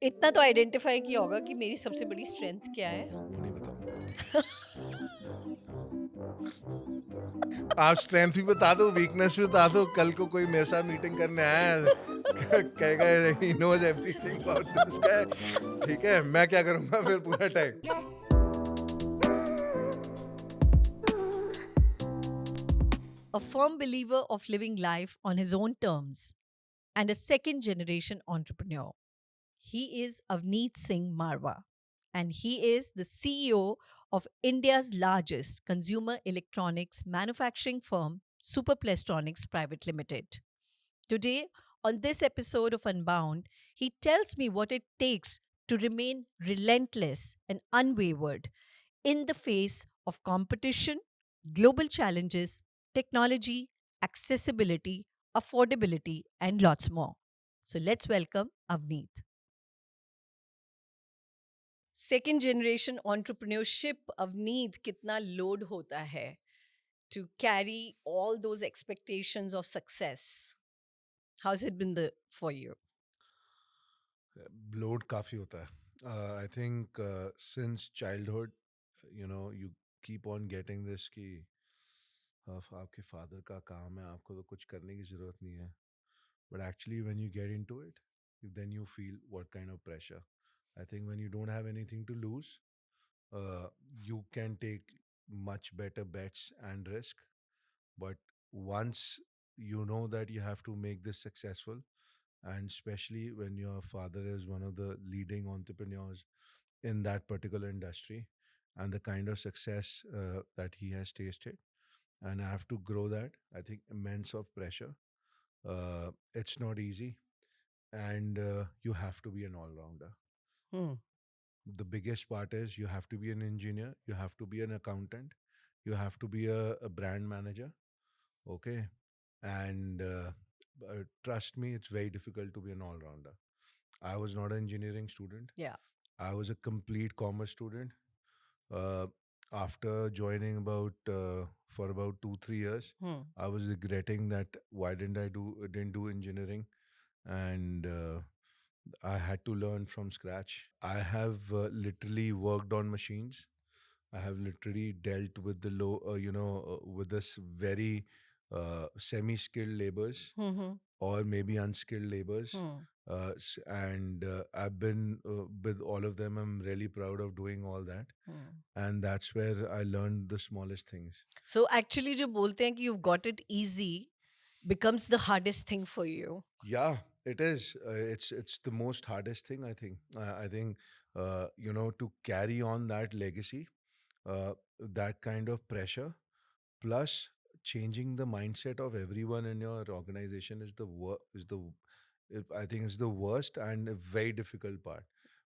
इतना तो आइडेंटिफाई किया होगा कि मेरी सबसे बड़ी स्ट्रेंथ क्या है। वो नहीं बताऊंगा। आप स्ट्रेंथ भी बता दो, वीकनेस भी बता दो। कल को कोई मेरे साथ मीटिंग करने आया है, कहेगा he knows everything about this guy. ठीक है, मैं क्या करूंगा फिर पूरा time? A firm believer of living life on his own terms and a second generation entrepreneur. He is Avneet Singh Marwa, and he is the CEO of India's largest consumer electronics manufacturing firm, Superplestronics Private Limited. Today, on this episode of Unbound, he tells me what it takes to remain relentless and unwavered in the face of competition, global challenges, technology, accessibility, affordability, and lots more. So let's welcome Avneet. Second generation entrepreneurship Avneet कितना load होता है to carry all those expectations of success. How's it been for you? Load काफी होता है। I think since childhood, you keep on getting this कि आपके father का काम है, आपको तो कुछ करने की जरूरत नहीं है। But actually when you get into it, then you feel what kind of pressure. I think when you don't have anything to lose, uh, you can take much better bets and risk. But once you know that you have to make this successful, and especially when your father is one of the leading entrepreneurs in that particular industry, and the kind of success that he has tasted, and I have to grow that, I think immense of pressure. It's not easy, and you have to be an all-rounder. Hmm. The biggest part is you have to be an engineer, you have to be an accountant, you have to be a brand manager. Okay. And trust me, it's very difficult to be an all-rounder. I was not an engineering student. Yeah. I was a complete commerce student. uh, After joining about for about 2 3 years, Hmm. I was regretting that why didn't do engineering. And I had to learn from scratch. I have literally worked on machines. I have literally dealt with the with this very semi-skilled laborers, Hmm. or maybe unskilled laborers. Hmm. And I've been with all of them. I'm really proud of doing all that. Hmm. And that's where I learned the smallest things. So actually जो बोलते हैं कि you've got it easy becomes the hardest thing for you. Yeah, it is. It's the most hardest thing, I think. I think to carry on that legacy, that kind of pressure, plus changing the mindset of everyone in your organization is I think is the worst and a very difficult part,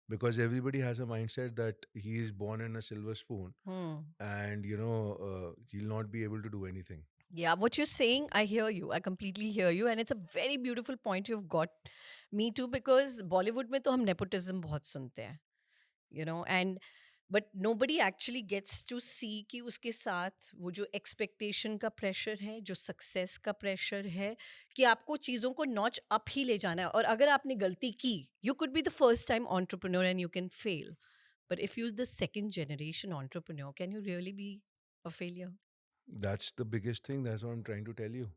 because everybody has a mindset that he is born in a silver spoon, Hmm. and he'll not be able to do anything. Yeah, what you're saying, I hear you. I completely hear you. And it's a very beautiful point you've got me too, because Bollywood में तो हम nepotism बहुत सुनते हैं, and but nobody actually gets to see कि उसके साथ वो जो expectation का pressure है, जो success का pressure है, कि आपको चीज़ों को notch up ही ले जाना है. और अगर आपने गलती की, you could be the first time entrepreneur and you can fail. But if you're the second generation entrepreneur, can you really be a failure? That's the biggest thing. That's what I'm trying to tell you.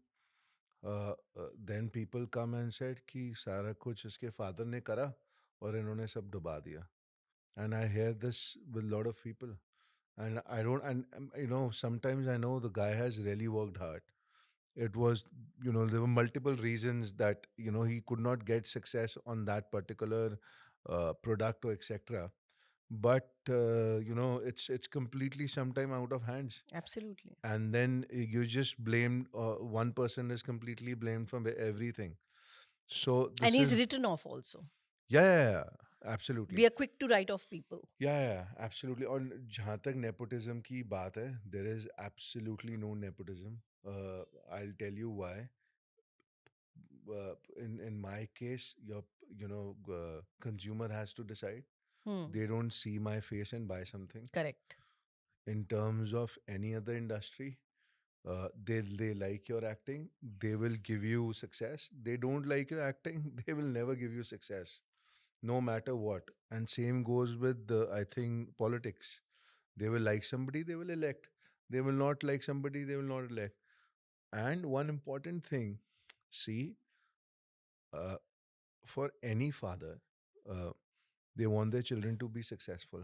Then people come and said कि सारा कुछ इसके father ने करा और इन्होंने सब डुबा दिया. And I hear this with a lot of people. And I don't, and sometimes I know the guy has really worked hard. It was, there were multiple reasons that, he could not get success on that particular product or etc. But, it's completely sometime out of hands. Absolutely. And then you just blamed, one person is completely blamed from everything. So And this he's is, written off also. yeah, absolutely. We are quick to write off people. Yeah, absolutely. और जहाँ तक nepotism की बात है, there is absolutely no nepotism. I'll tell you why. In my case, consumer has to decide. Hmm. They don't see my face and buy something. Correct. In terms of any other industry, they like your acting, they will give you success. They don't like your acting, they will never give you success. no matter what. And same goes with the, I think, politics. They will like somebody, they will elect. They will not like somebody, they will not elect. And one important thing, see, uh, for any father, uh, they want their children to be successful.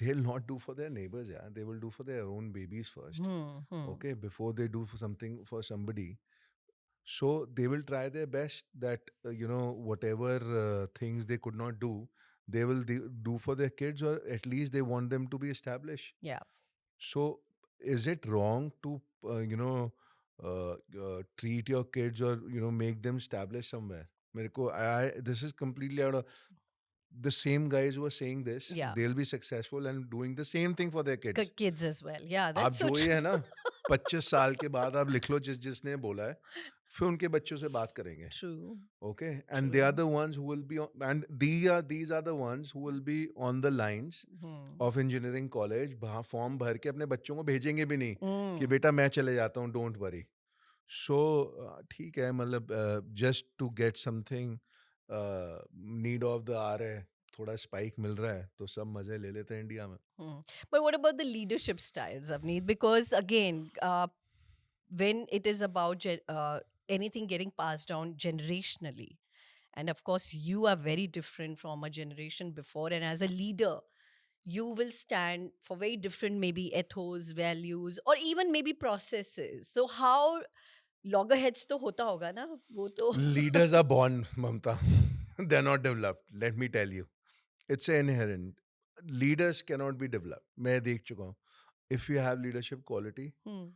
They'll not do for their neighbors, yeah. They will do for their own babies first. Hmm. Hmm. Okay, before they do for something for somebody. So they will try their best that whatever things they could not do, they will do for their kids, or at least they want them to be established. Yeah. So is it wrong to treat your kids, or make them establish somewhere? This is completely out of the same guys who are saying this. Yeah. They'll be successful and doing the same thing for their kids. Kids as well. Yeah, आप that's so जो ये true. है ना 25 साल के बाद आप लिख लो जिसने बोला है, फिर उनके बच्चों से बात करेंगे. True. Okay, and they are True. the ones who will be on, and these are the ones who will be on the lines Hmm. of engineering college. Form भर के अपने बच्चों को भेजेंगे भी नहीं कि Hmm. बेटा मैं चले जाता हूँ, डोंट वरी. सो ठीक है, मतलब just to get something, need of the hour है, थोड़ा स्पाइक मिल रहा है तो सब मजे ले लेते हैं इंडिया में. Hmm. But what about the leadership styles, Avneet? Because again, when it is about anything getting passed down generationally, and of course, you are very different from a generation before, and as a leader, you will stand for very different maybe ethos, values, or even maybe processes. So how loggerheads to hota hoga na? वो तो Leaders are born, Mamta. They're not developed. Let me tell you, it's inherent. Leaders cannot be developed. मैं देख चुका हूँ. If you have leadership quality, Hmm.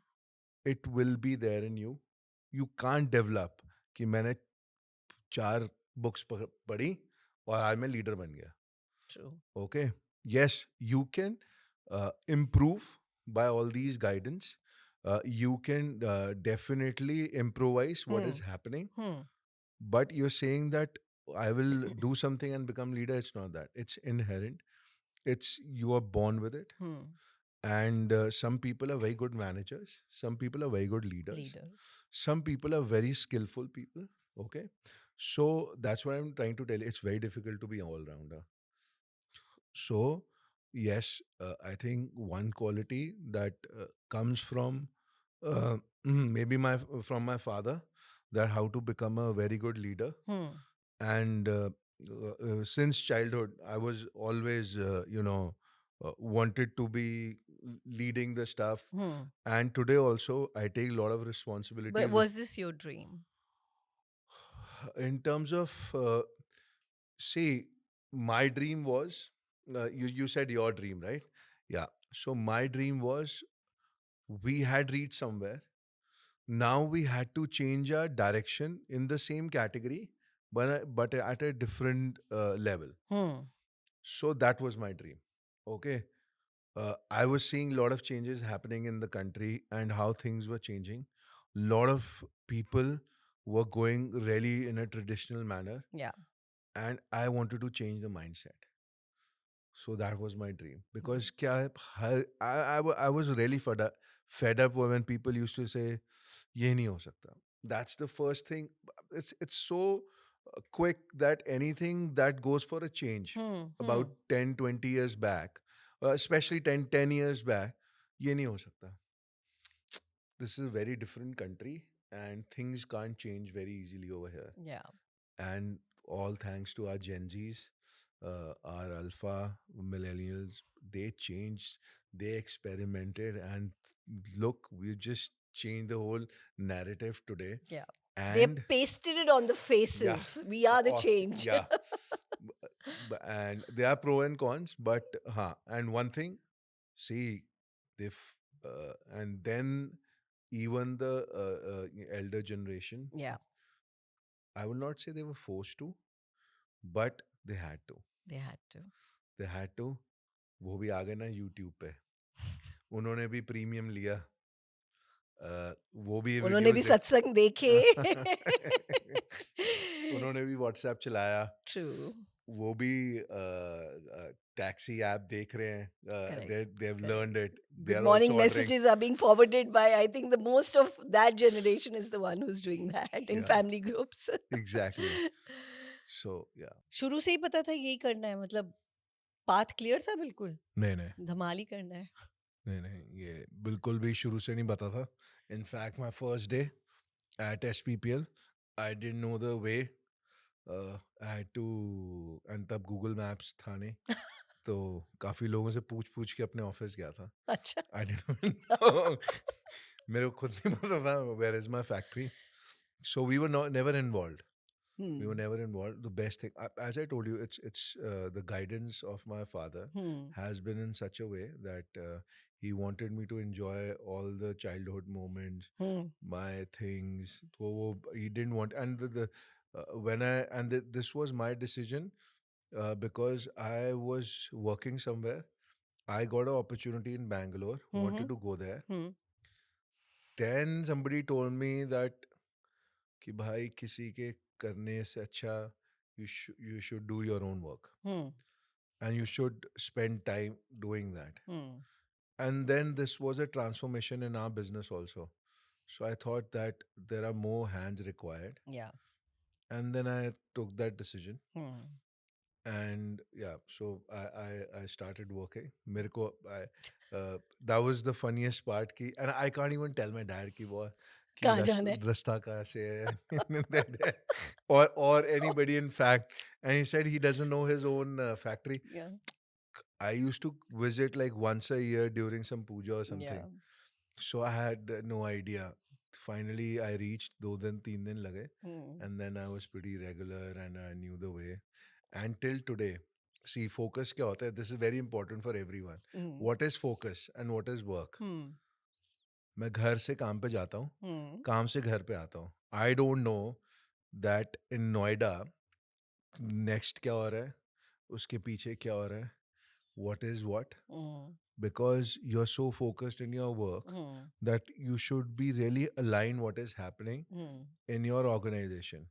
it will be there in you. You can't develop कि मैंने 4 books पढ़ी और आज मैं leader बन गया. True. Okay. Yes, you can improve by all these guidance. You can definitely improvise what is happening. Hmm. But you're saying that I will do something and become leader. It's not that. It's inherent. It's you are born with it. Hmm. And some people are very good managers. Some people are very good leaders. Leaders. Some people are very skillful people. Okay. So that's what I'm trying to tell you. It's very difficult to be all rounder. So, yes, I think one quality that comes from maybe from my father, that how to become a very good leader. Hmm. And since childhood, I was always, wanted to be leading the stuff. Hmm. And today also, I take a lot of responsibility. But was this your dream? In terms of, see, my dream was, you said your dream, right? Yeah. So my dream was, we had reached somewhere. Now we had to change our direction in the same category, but at a different level. Hmm. So that was my dream. Okay. I was seeing a lot of changes happening in the country and how things were changing. A lot of people were going really in a traditional manner, Yeah. and I wanted to change the mindset. So that was my dream. Because क्या है, I was really fed up when people used to say, ये नहीं हो सकता. That's the first thing. It's so quick that anything that goes for a change Hmm. about 10, 20 years back, especially 10 years back, ये नहीं हो सकता. This is a very different country and things can't change very easily over here. Yeah. And all thanks to our Gen Zs, our Alpha millennials, they changed, they experimented, and look, we just changed the whole narrative today. Yeah. And They pasted it on the faces. We are the change. yeah, and there are pro and cons, but and one thing, see, and then even the elder generation, Yeah. I will not say they were forced to, but they had to. They had to. They had to. वो भी आ गए ना YouTube पे. उन्होंने भी premium लिया. वो भी उन्होंने भी सत्संग देखे. उन्होंने भी व्हाट्सएप चलाया. True. वो भी टैक्सी ऐप देख रहे हैं. They've learned it. Good morning messages are being forwarded by, I think the most of that generation is the one who's doing that in family groups. Exactly. So yeah. शुरू से ही पता था यही करना है, मतलब पाथ क्लियर था बिल्कुल, नहीं धमाल ही करना है. ये बिल्कुल भी शुरू से नहीं पता था. In fact, my first day at SPPL, I didn't know the way. I had to, and तब Google Maps था नहीं, तो काफ़ी लोगों से पूछ के अपने ऑफिस गया था. अच्छा. I didn't know. मेरे को खुद नहीं पता था where is my factory. So we were never involved. We were never involved. The best thing, as I told you, it's the guidance of my father has been in such a way that he wanted me to enjoy all the childhood moments, my things. He didn't want, and the when I and this was my decision because I was working somewhere. I got an opportunity in Bangalore. Wanted to go there. Then somebody told me that कि भाई किसी के करने से अच्छा you should do your own work and you should spend time doing that. And then this was a transformation in our business also. So I thought that there are more hands required. Yeah. And then I took that decision. And yeah, so I started working. मेरे को that was the funniest part ki, and I can't even tell my dad कि वो कि कहाँ जाना है? रास्ता कहाँ से है or anybody in fact, and he said he doesn't know his own factory. Yeah. I used to visit like once a year during some puja or something. Yeah. So I had no idea. Finally, I reached 2 दिन 3 दिन लगे, and then I was pretty regular and I knew the way. And till today, see, focus क्या होता है? This is very important for everyone. What is focus and what is work? मैं घर से काम पे जाता हूँ, काम से घर पे आता हूँ. I don't know that in Noida next क्या हो रहा है, उसके पीछे क्या हो रहा है, what is what, because you're so focused in your work that you should be really aligned what is happening in your organization.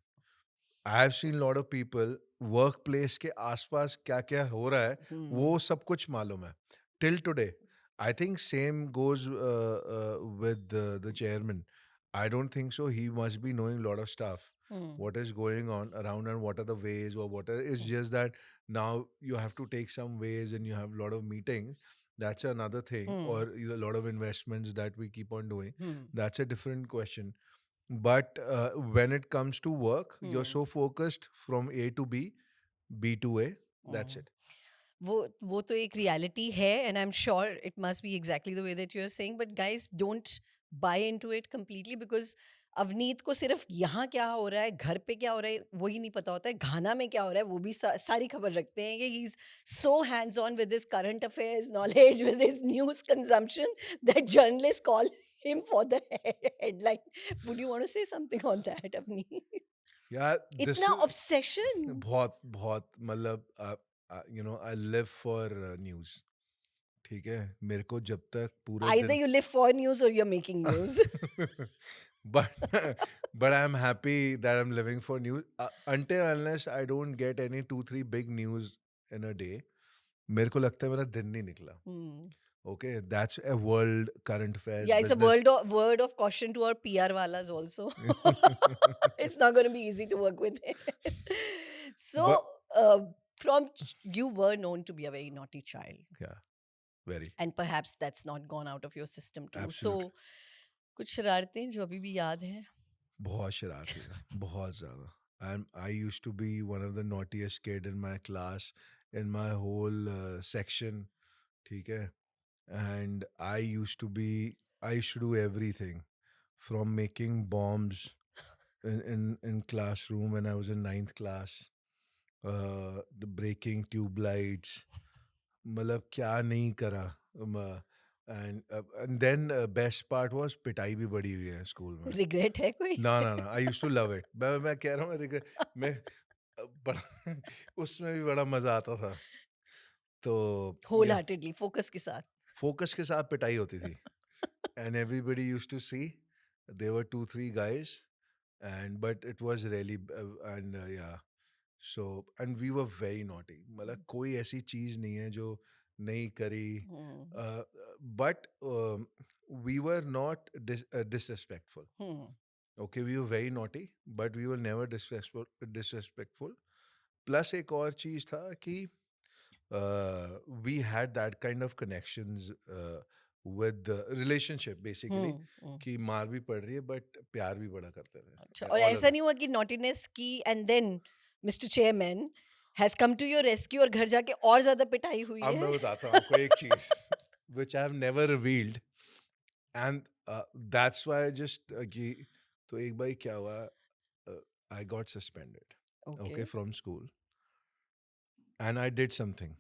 I have seen a lot of people workplace के आसपास क्या क्या हो रहा है वो सब कुछ मालूम है till today. I think same goes with the chairman. I don't think so. He must be knowing a lot of stuff. What is going on around and what are the ways or what are, it's just that now you have to take some ways and you have a lot of meetings. That's another thing. Or a lot of investments that we keep on doing. That's a different question. But when it comes to work, you're so focused from A to B, B to A. That's it. वो तो एक reality है, and I am sure it must be exactly the way that you are saying, but guys don't buy into it completely, because Avneet को सिर्फ यहाँ क्या हो रहा है, घर पे क्या हो रहा है, वही नहीं पता होता है. घाना में क्या हो रहा है वो भी सारी खबर रखते हैं. He is so hands on with his current affairs knowledge, with his news consumption, that journalist call him for the headline. Would you want to say something on that, Avneet? Yeah, this इतना obsession. बहुत मतलब you know, I live for news. ठीक है, मेरे को जब तक पूरे Either you live for news or you're making news. but but I'm happy that I'm living for news until unless I don't get any 2-3 big news in a day. मेरे को लगता है मेरा दिन नहीं निकला. Okay, that's a world current affairs. Yeah, it's business. a word of caution to our PR walas also. It's not going to be easy to work with. So, you were known to be a very naughty child. Yeah, very. And perhaps that's not gone out of your system too. Absolutely. So, कुछ शरारतें जो अभी भी याद हैं? बहुत शरारती था, बहुत ज़्यादा. And I used to be one of the naughtiest kid in my class, in my whole section. ठीक है? And I used to do everything from making bombs in classroom when I was in 9th class, the breaking tube lights, मतलब क्या नहीं करा. And then best part was पिटाई भी बड़ी हुई है स्कूल में. Regret है कोई? ना I used to love it. मैं कह रहा हूँ मैं बड़ा उसमें भी बड़ा मजा आता था. तो Wholeheartedly, focus के साथ. फोकस के साथ पिटाई होती थी. And everybody used to see there were 2-3 guys, and but it was really and yeah, so and we were very naughty. मतलब कोई ऐसी चीज नहीं है जो नहीं करी. But we were not disrespectful. Okay, we were very naughty, but we were never disrespectful. Plus एक और चीज था कि we had that kind of connections with relationship basically, hmm, hmm. कि मार भी पड़ रही है बट प्यार भी बड़ा करते अच्छा, रहे और ऑल ऑफ ऐसा दैट. नहीं हुआ कि नॉटीनेस की and then mister chairman has come to your rescue और घर जाके और ज्यादा पिटाई हुई अब है? मैं बताता हूँ आपको एक चीज which I have never revealed, and that's why just कि तो एक बार क्या हुआ, I got suspended, okay. okay, from school, and I did something,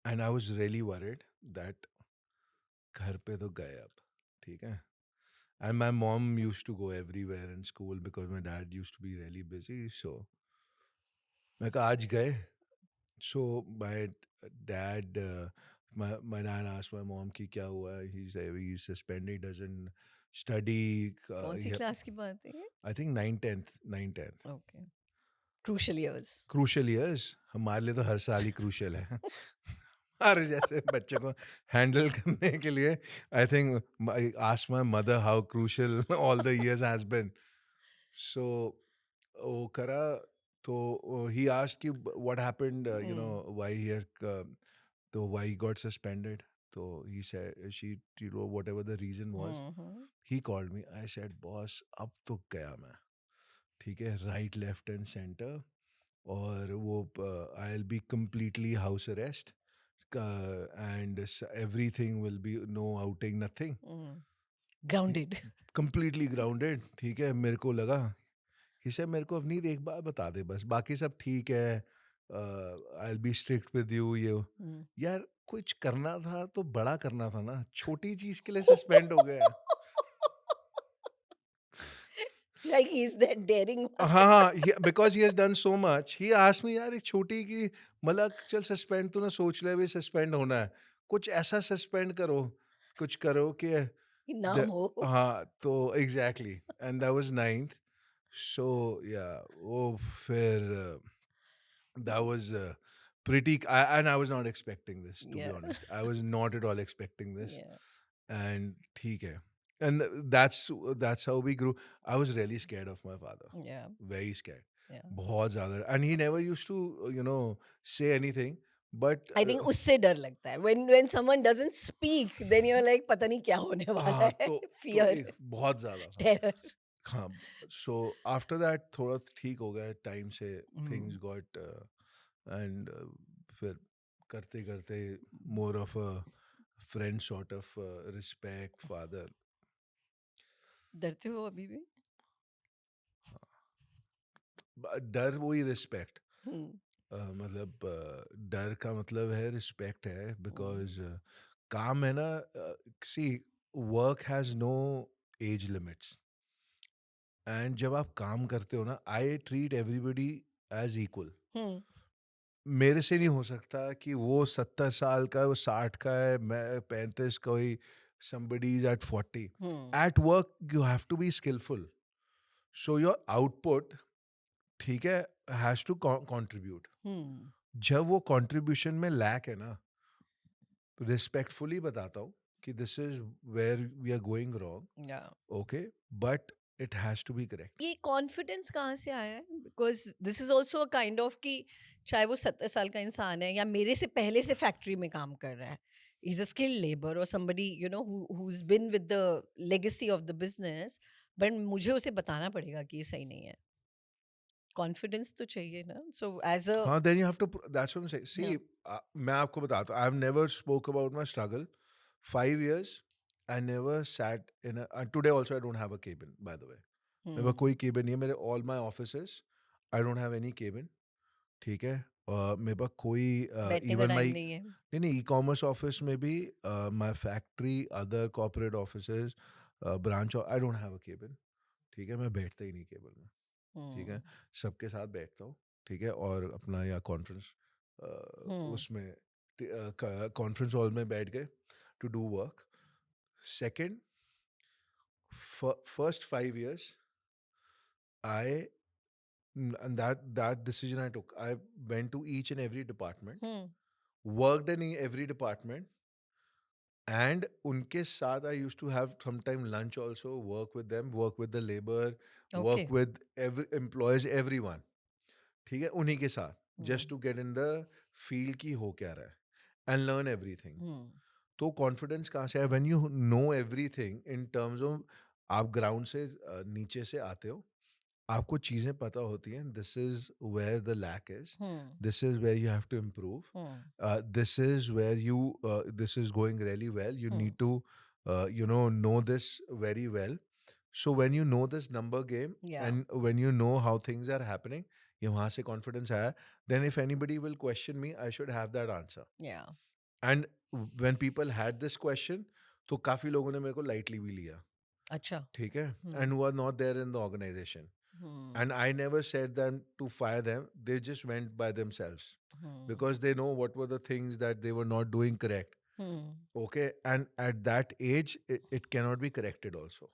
and I was really worried that घर पे तो गए अब, ठीक है. And my mom used to go everywhere in school because my dad used to be really busy. So मैं कहा आज गए. So dad, my dad asked my mom कि क्या हुआ. He said he's suspended. He doesn't study. कौन सी class की बात है ये? I think 9th. Okay, crucial years. Crucial years हमारे लिए तो हर साल ही क्रूशल है. हमारे जैसे बच्चे को हैंडल करने के लिए. I think I asked my mother how crucial all the years has been. So वो करा. तो ही आस्क्ड कि what happened, you know, why he तो व्हाई ही गॉट सस्पेंडेड. तो he said she, you know, whatever the reason was, he called me. I said boss अब तो गया मैं, ठीक है, राइट लेफ्ट एंड सेंटर. और वो I will be completely house arrest, and everything will be no outing, nothing, grounded. completely grounded. ठीक है, मेरे को लगा इसे, मेरे को अवनीत एक बार बता दे बस, बाकी सब ठीक है, I will be strict with you, ये यार कुछ करना था तो बड़ा करना था ना, छोटी चीज के लिए सस्पेंड हो गया. Like he is that daring. हाँ हाँ, because he has done so much. He asked me यार एक छोटी की, मतलब चल सस्पेंड तूने सोच लिया भी सस्पेंड होना है, कुछ ऐसा सस्पेंड करो, कुछ करो कि नाम हो। हाँ. तो exactly, and that was 9th. सो या वो फिर that was pretty, and I was not expecting this, to be या honest. I was not at all expecting this. या And ठीक है, and that's how we grew. I was really scared of my father, या very scared, या। बहुत ज़्यादा. And he never used to, you know, say anything, but I think उससे डर लगता है when someone doesn't speak, then you are like पता नहीं क्या होने वाला हाँ, है। तो फियर, बहुत ज़्यादा था. टेरर। हाँ. So after that थोड़ा ठीक हो गया टाइम से, things got and फिर करते करते more of a friend sort of respect, father. डरते हो अभी भी? डर वही रिस्पेक्ट. हम्म, मतलब डर का मतलब है रिस्पेक्ट है, बिकॉज काम है ना. See, work has no age limits, and जब आप काम करते हो ना, I treat everybody as equal. Hmm, मेरे से नहीं हो सकता कि वो 70 साल का है, वो 60 का है, मैं 35, कोई somebody is at 40. Hmm, At work you have to be skillful, so your output, ठीक है, हैज टू कंट्रीब्यूट. हम्म। जब वो कंट्रीब्यूशन में लैक है ना, रिस्पेक्टफुली बताता हूँ कि this is where we are going wrong, या okay, but it has to be correct. ये कॉन्फिडेंस कहाँ से आया है? Because this is also a kind of कि चाहे वो 70 साल का इंसान है या मेरे से पहले से फैक्ट्री में काम कर रहा है, इज अ स्किल लेबर और somebody you know who is been with the legacy of the business, but मुझे उसे बताना पड़ेगा कि ये सही नहीं है। कॉन्फिडेंस तो चाहिए ना, सो एज अ। हाँ, then you have to, that's what I am saying. See, मैं आपको बताता हूँ, I have never spoke about my struggle. 5 years I never sat in, today also I don't have a cabin, by the way. मेरे पास कोई cabin नहीं है, मेरे all my offices, I don't have any cabin. ठीक है. मेरे पास कोई, बैठने का इवन टाइम माई, नहीं है। नहीं नहीं, ई कॉमर्स ऑफिस में भी, my factory, other corporate offices, branch, I don't have a cabin. ठीक है, मैं बैठता ही नहीं केबल में. ठीक है, हम्म, सबके साथ बैठता हूँ. ठीक है, और अपना या कॉन्फ्रेंस, हम्म, उसमें कॉन्फ्रेंस हॉल में बैठ गए to do work. Second, first 5 years I, and that decision I took, I went to each and every department, hmm, worked in every department, and उनके साथ I used to have sometime lunch also, work with them, work with the labor, okay. work with every employees, everyone. ठीक है, उन्हीं के साथ, just to get in the feel की हो क्या रहा है एंड लर्न एवरीथिंग। तो कॉन्फिडेंस कहाँ से है? When you know everything in terms of, आप ग्राउंड से नीचे से आते हो, आपको चीज़ें पता होती हैं, this is where the lack is, this is where you have to improve, this is where you, this is going really well, you need to know this very well. So when you know this number game Yeah. and when you know how things are happening, ये वहाँ से confidence आया, then if anybody will question me, I should have that answer. Yeah. And when people had this question, तो काफी लोगों ने मेरे को lightly भी लिया, अच्छा. ठीक है, and who are not there in the organization. And I never said them to fire them, they just went by themselves because they know what were the things that they were not doing correct. Okay, and at that age it cannot be corrected also.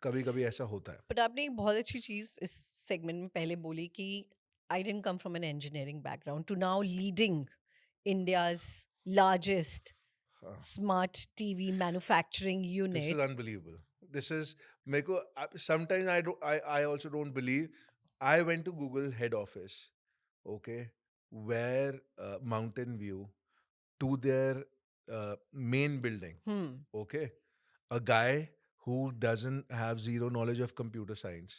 कभी कभी ऐसा होता है. But आपने एक बहुत अच्छी चीज इस सेगमेंट में पहले बोली कि I didn't come from an engineering background to now leading India's largest हाँ. Smart TV manufacturing This is unit. unbelievable. This is, मेरे को sometimes I also don't believe. I went to Google head office, okay, where Mountain View to their main building, okay, a guy who doesn't have zero knowledge of computer science,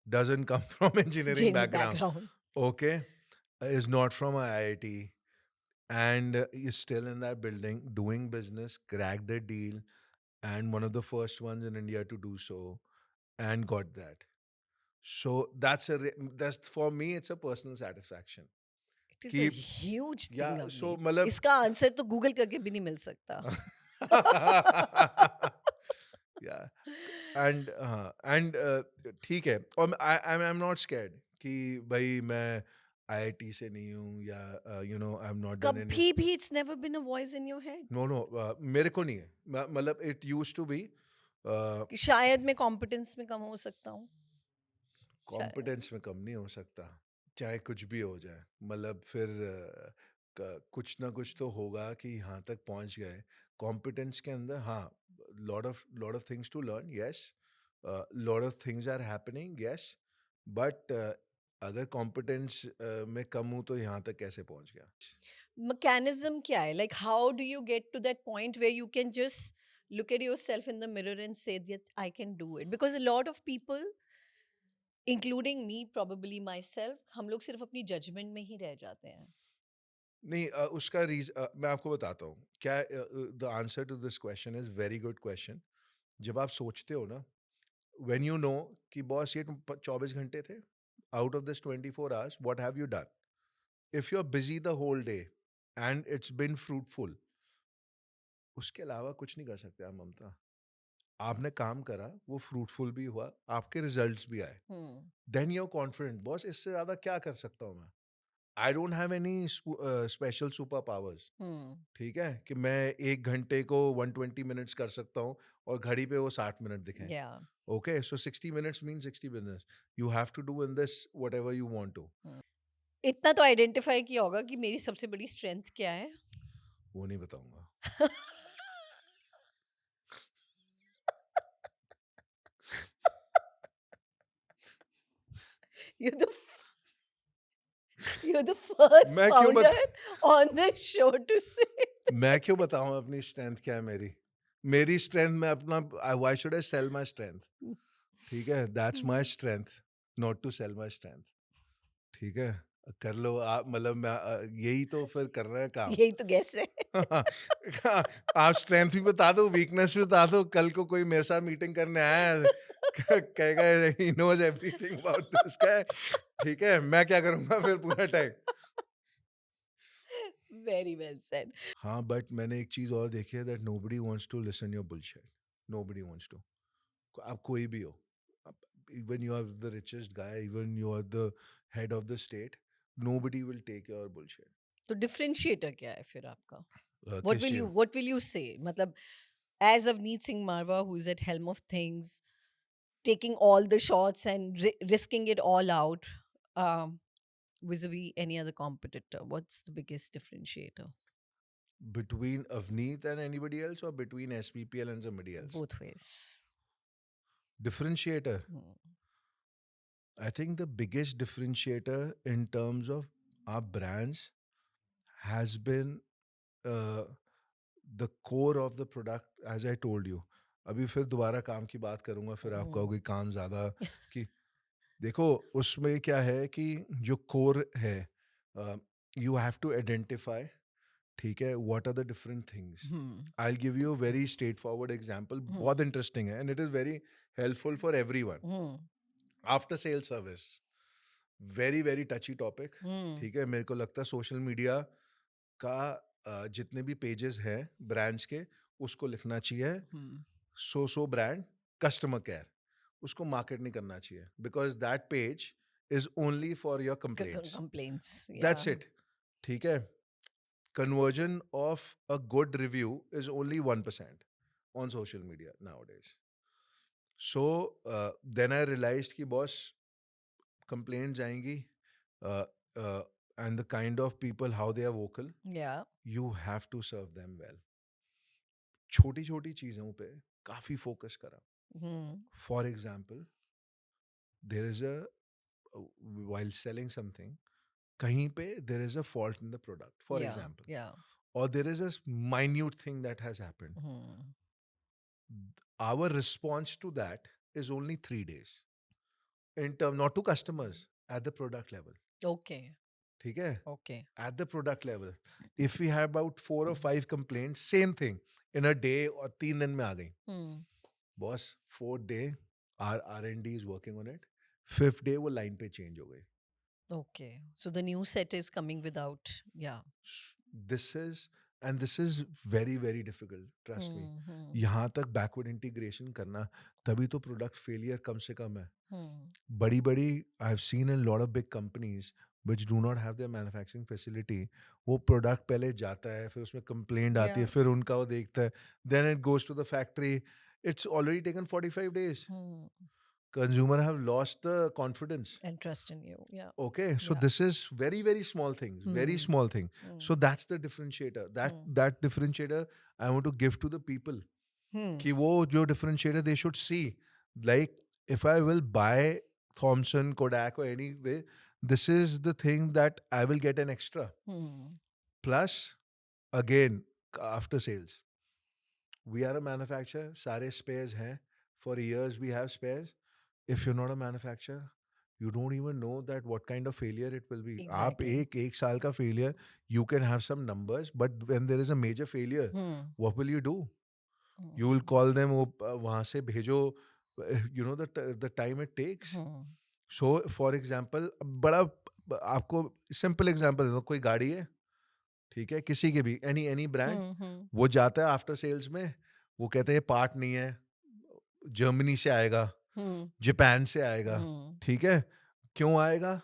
doesn't come from engineering Engineering background, background. okay, is not from IIT, and is still in that building doing business, cracked a deal, and one of the first ones in India to do so, and got that. So that's for me, it's a personal satisfaction. It is a Keep, huge thing. yeah. So मतलब इसका answer तो Google करके भी नहीं मिल सकता. yeah, and ठीक है, और I'm not scared कि भाई मैं IIT से नहीं हूँ, या I'm not done any. कभी भी it's never been a voice in your head No, मेरे को नहीं है, मतलब it used to be. कि शायद मैं कॉम्पिटेंस में कम हो सकता हूँ. कॉम्पिटेंस में कम नहीं हो सकता, चाहे कुछ भी हो जाए, मतलब फिर कुछ ना कुछ तो होगा कि यहाँ तक पहुँच गए. कॉम्पिटेंस के अंदर हाँ, lot of things to learn, yes, lot of things are happening, yes, but अगर कॉम्पिटेंस में कम हूँ तो यहाँ तक कैसे पहुँच गया? mechanism क्या है? Like how do you get to that point where you can just look at yourself in the mirror and say that I can do it? Because a lot of people, including me, probably myself, हम लोग सिर्फ अपनी judgment में ही रह जाते हैं. नहीं, उसका मैं आपको बताता हूँ क्या. The answer to this question is very good question. जब आप सोचते हो ना, when you know कि बॉस ये 24 घंटे थे, out of this 24 hours what have you done? If you're busy the whole day and it's been fruitful, उसके अलावा कुछ नहीं कर सकते आप ममता. आपने काम करा, वो फ्रूटफुल भी हुआ, आपके रिजल्ट्स भी आए, then you are confident, boss इससे ज्यादा क्या कर सकता हूँ मैं. I don't have any special super powers, ठीक है, कि मैं 1 घंटे को 120 मिनट्स कर सकता हूँ और घड़ी पे वो 60 मिनट दिखें. Yeah. Okay, so 60 minutes means 60 business. You have to do in this whatever you want to. इतना तो आइडेंटिफाई किया होगा कि मेरी सबसे बड़ी स्ट्रेंथ क्या है. वो नहीं बताऊंगा. You're the you're the first मैं क्यों founder on the show to say. मैं क्यों बताऊं अपनी स्ट्रेंथ क्या है मेरी स्ट्रेंथ में अपना. Why should I sell my strength? ठीक है, that's my strength, not to sell my strength. ठीक है, कर लो आप, मतलब मैं यही तो फिर कर रहे हैं काम. यही तो गैस है. आप स्ट्रेंथ भी बता दो, वीकनेस भी बता दो, कल को कोई मेरे साथ मीटिंग करने आया है, कहेगा he knows everything about this guy. ठीक है, मैं क्या करूंगा फिर पूरा टाइम. Very well said. हाँ, बट मैंने एक चीज और देखी है, that nobody wants to listen your bullshit. Nobody wants to. आप कोई भी हो, even you are the richest guy, even you are the head of the state, nobody will take your bullshit. तो डिफरेंशिएटर क्या है फिर आपका? किस What will चीज? you say? मतलब as Avneet Singh Marwa, who is at helm of things, taking all the shots and risking it all out, vis-a-vis any other competitor, what's the biggest differentiator? Between Avneet and anybody else, or between SPPL and somebody else? Both ways. Differentiator. I think the biggest differentiator in terms of our brands has been uh, the core of the product, as I told you. अभी फिर दोबारा काम की बात करूंगा, फिर आप Hmm. कहोगे काम ज़्यादा कि देखो उसमें क्या है कि जो कोर है, यू हैव टू आइडेंटिफाई, ठीक है, what are the different things. Hmm. I give you very straightforward example, Hmm. बहुत इंटरेस्टिंग है and it is very helpful for everyone. Hmm. After sale service, very very touchy topic. Hmm. ठीक है, मेरे को लगता है social media का जितने भी पेजेस हैं ब्रांड्स के, उसको लिखना चाहिए Hmm. So brand customer care. उसको मार्केट नहीं करना चाहिए, because that page is only for your complaints. Complaints. That's Yeah. It. ठीक है. Conversion of a good review is only 1% on social media nowadays. So then I realized कि boss, complaints आएंगी, uh, uh, and the kind of people how they are vocal, Yeah. you have to serve them well. छोटी छोटी चीजों पे काफी focus करा. Hmm. For example, there is a while selling something, kahin pe there is a fault in the product, for Yeah. example, Yeah. or there is a minute thing that has happened. Hmm. Our response to that is only 3 days, in term not to customers, at the product level. Okay. ठीक है. Okay. At the product level, if we have about 4 or 5 complaints, same thing, in a day or 3 दिन में आ गई, Hmm. boss, 4th day our R&D is working on it, 5th day वो line पे change हो गई. Okay. So the new set is coming without. Yeah. This is, and this is very very difficult, trust me. Hmm. Hmm. यहाँ तक backward integration करना, तभी तो product failure कम से कम है. Hmm. बड़ी बड़ी, I have seen in lot of big companies which do not have their manufacturing facility. वो प्रोडक्ट पहले जाता है, फिर उसमें कंप्लेंट आती है, Yeah. फिर उनका वो देखता है, then it goes to the factory. It's already taken 45 days. Hmm. Consumer have lost the confidence. And trust in you. Yeah. Okay, so Yeah. this is very very small things, very Hmm. small thing. Hmm. So that's the differentiator. Hmm. That differentiator I want to give to the people. Hmm. कि वो जो differentiator they should see, like if I will buy Thomson, Kodak or any way, this is the thing that I will get an extra. Hmm. Plus, again, after sales, we are a manufacturer, सारे spares हैं. For years we have spares. If you're not a manufacturer, you don't even know that what kind of failure it will be. आप Exactly. एक साल का failure, you can have some numbers, but when there is a major failure, Hmm. what will you do? Hmm. You will call them, वो वहाँ से भेजो, you know the time it takes. Hmm. So for example, बड़ा आपको simple example देता हूँ, कोई गाड़ी है, ठीक है, किसी के भी, any brand, Hmm. Hmm. वो जाता है आफ्टर सेल्स में, वो कहते हैं पार्ट नहीं है, जर्मनी से आएगा, Hmm. जापान से आएगा. Hmm. ठीक है, क्यों आएगा?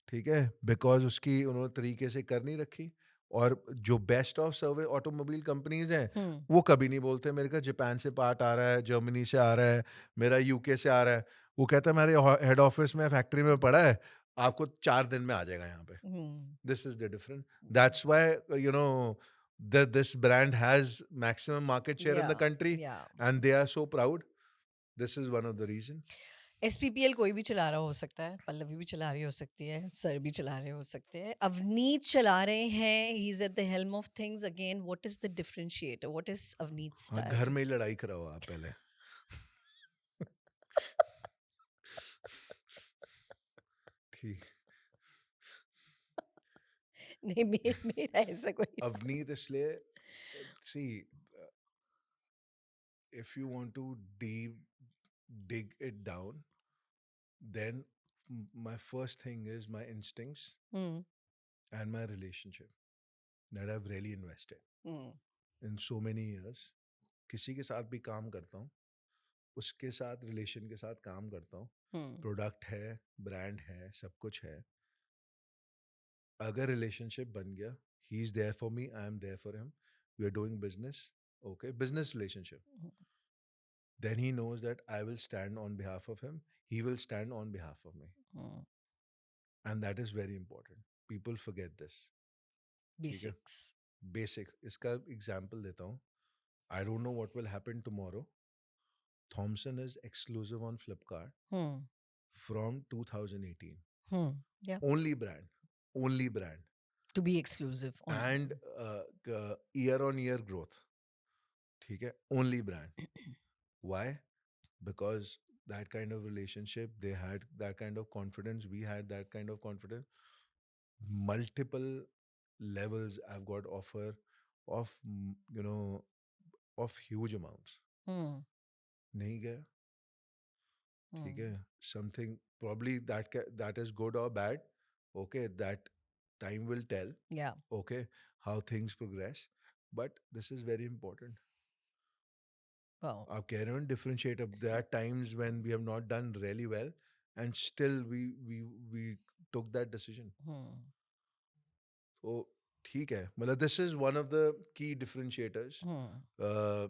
ठीक है, बिकॉज उसकी उन्होंने तरीके से कर नहीं रखी. और जो best of service automobile companies हैं, Hmm. वो कभी नहीं बोलते मेरे का जापान से पार्ट आ रहा है, जर्मनी से आ रहा है, मेरा यूके से आ रहा है. वो कहता है मेरे हेड ऑफिस में फैक्ट्री में पड़ा है, आपको 4 दिन में आ जाएगा यहाँ पे. Hmm. This is the difference. That's why this brand has maximum market share in the Yeah. country, Yeah. and they are so proud. This is one of the reason. SPPL कोई भी चला रहा हो सकता है, पल्लवी भी चला रही हो सकती है, सर भी चला रहे हो सकते हैं, अवनीत चला रहे हैं. He is at the helm of things. Again, what is the differentiator? What is Avneet हाँ, स्टाइल? घर में ही लड़ाई कराओ आप पहले. ठीक. नहीं, मेरा ऐसा कोई. अवनीत इसलिए, see, if you want to dig it down, then my first thing is my instincts Hmm. and my relationship that I've really invested Hmm. in so many years. किसी के साथ भी काम करता हूँ, उसके साथ रिलेशन के साथ काम करता हूँ. Hmm. प्रोडक्ट है, ब्रांड है, सब कुछ है. अगर रिलेशनशिप बन गया, he is there for me, I am there for him, we are doing business, okay, business relationship, then he knows that I will stand on behalf of him, he will stand on behalf of me. Hmm. And that is very important. People forget this. ठीक है, Basics. Basic. इसका example देता हूँ. I don't know what will happen tomorrow. Thomson is exclusive on Flipkart Hmm. from 2018. Hmm. Yeah. Only brand, only brand, To be exclusive. Only. and year on year growth. ठीक है? Only brand. Why? Because that kind of relationship, they had that kind of confidence, we had that kind of confidence. Multiple levels I've got offer of of huge amounts. Hmm. नहीं गया. ठीक है? Hmm. Something probably that is good or bad. Okay, that time will tell. Yeah. Okay, how things progress. But this is very important. Wow. Our Karen differentiate. There are times when we have not done really well, and still we took that decision. Hmm. So ठीक है. मतलब this is one of the key differentiators Hmm. uh,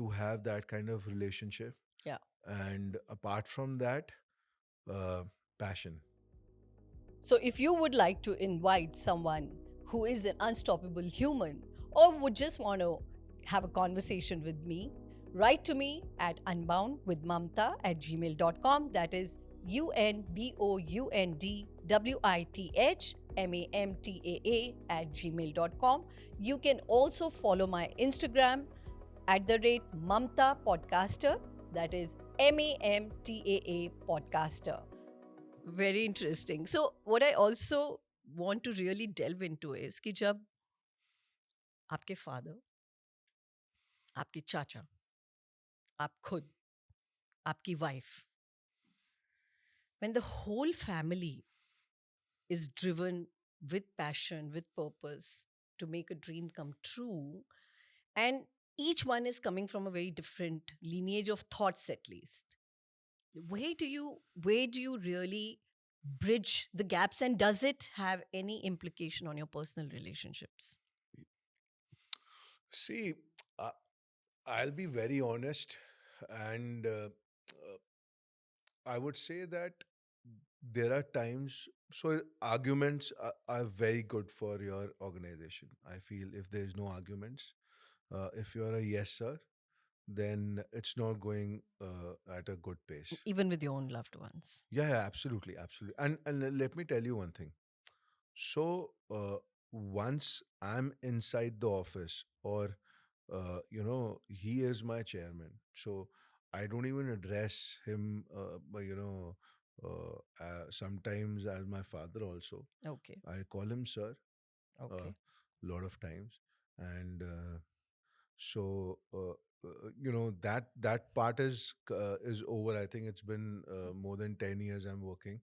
to have that kind of relationship. Yeah. And apart from that, uh, passion. So, if you would like to invite someone who is an unstoppable human or would just want to have a conversation with me, write to me at unboundwithmamta@gmail.com. That is UNBOUNDWITHMAMTAA@gmail.com. You can also follow my Instagram @Mamta Podcaster. That is MAMTAA Podcaster. Very interesting. So, what I also want to really delve into is कि जब आपके father, आपके चाचा, आप खुद, आपकी wife, when the whole family is driven with passion, with purpose to make a dream come true, and each one is coming from a very different lineage of thoughts, at least. Where do you really bridge the gaps, and does it have any implication on your personal relationships? See, uh, I'll be very honest, and I would say that there are times. So arguments are very good for your organization. I feel if there is no arguments, if you're a yes sir, then it's not going at a good pace. Even with your own loved ones? Yeah, yeah, absolutely, absolutely. And let me tell you one thing. So once I'm inside the office, or he is my chairman, so I don't even address him. Sometimes as my father also, Okay. I call him sir a Okay. lot of times, and so that part is over. I think it's been more than 10 years I'm working,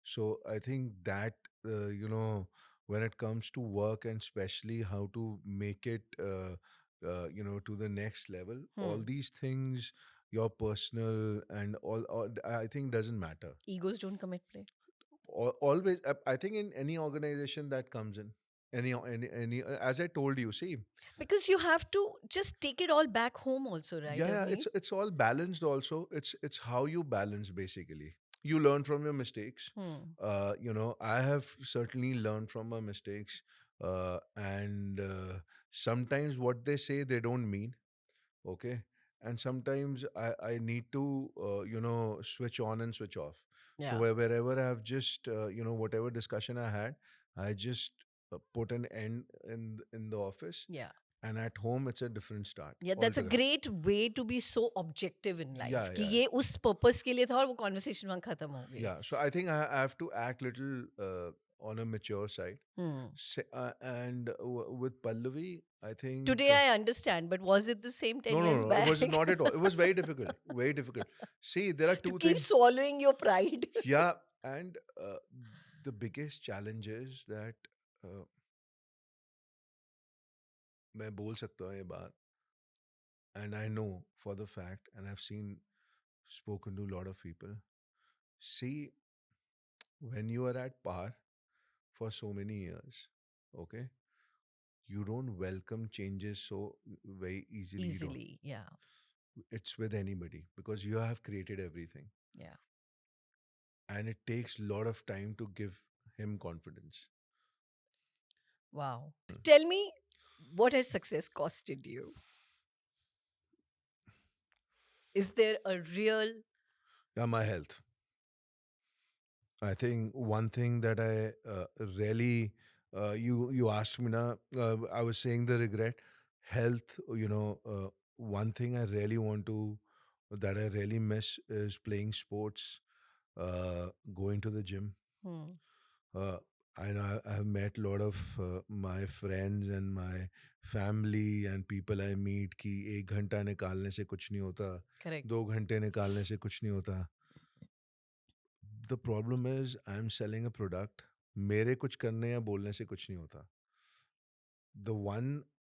so I think that when it comes to work, and especially how to make it to the next level, all Hmm. these things, your personal and all I think doesn't matter. Egos don't commit play. Always, I think in any organization that comes in, any as I told you, see. Because you have to just take it all back home, also, right, Yeah, yeah, Avneet? it's all balanced also. It's how you balance, basically. You learn from your mistakes. Hmm. I have certainly learned from my mistakes. And sometimes what they say they don't mean. Okay. And sometimes I need to switch on and switch off. So Yeah. wherever I have just whatever discussion I had, I just put an end in the office, Yeah. and at home it's a different start Yeah, that's a altogether. great way to be so objective in life. Yeah, कि yeah, ये उस purpose के लिए था और वो conversation वहाँ खत्म हो गई. yeah. So I think I have to act little on a mature side. Hmm. And with Pallavi, I think Today I understand, but was it the same 10 no, no, years no. It back? was not at all. It was very difficult. Very difficult. See, there are To two keep things. swallowing your pride. Yeah, and the biggest challenge is that uh, मैं बोल सकता हूँ ये बात, and I know for the fact, and I've spoken to a lot of people. See, when you are at par for so many years, okay, you don't welcome changes so very easily. You don't. Easily, yeah. It's with anybody because you have created everything, Yeah. and it takes a lot of time to give him confidence. Wow. Tell me, what has success costed you? Is there a real Yeah, my health. I think one thing that I really you asked me now. I was saying the regret, health. One thing I really want to that I really miss is playing sports, going to the gym. Hmm. Uh, I know I have met a lot of my friends and my family and people I meet कि 1 घंटा निकालने से कुछ नहीं होता, Correct. 2 घंटे निकालने से कुछ नहीं होता. The problem is I'm selling a product. मेरे कुछ करने या बोलने से कुछ नहीं होता.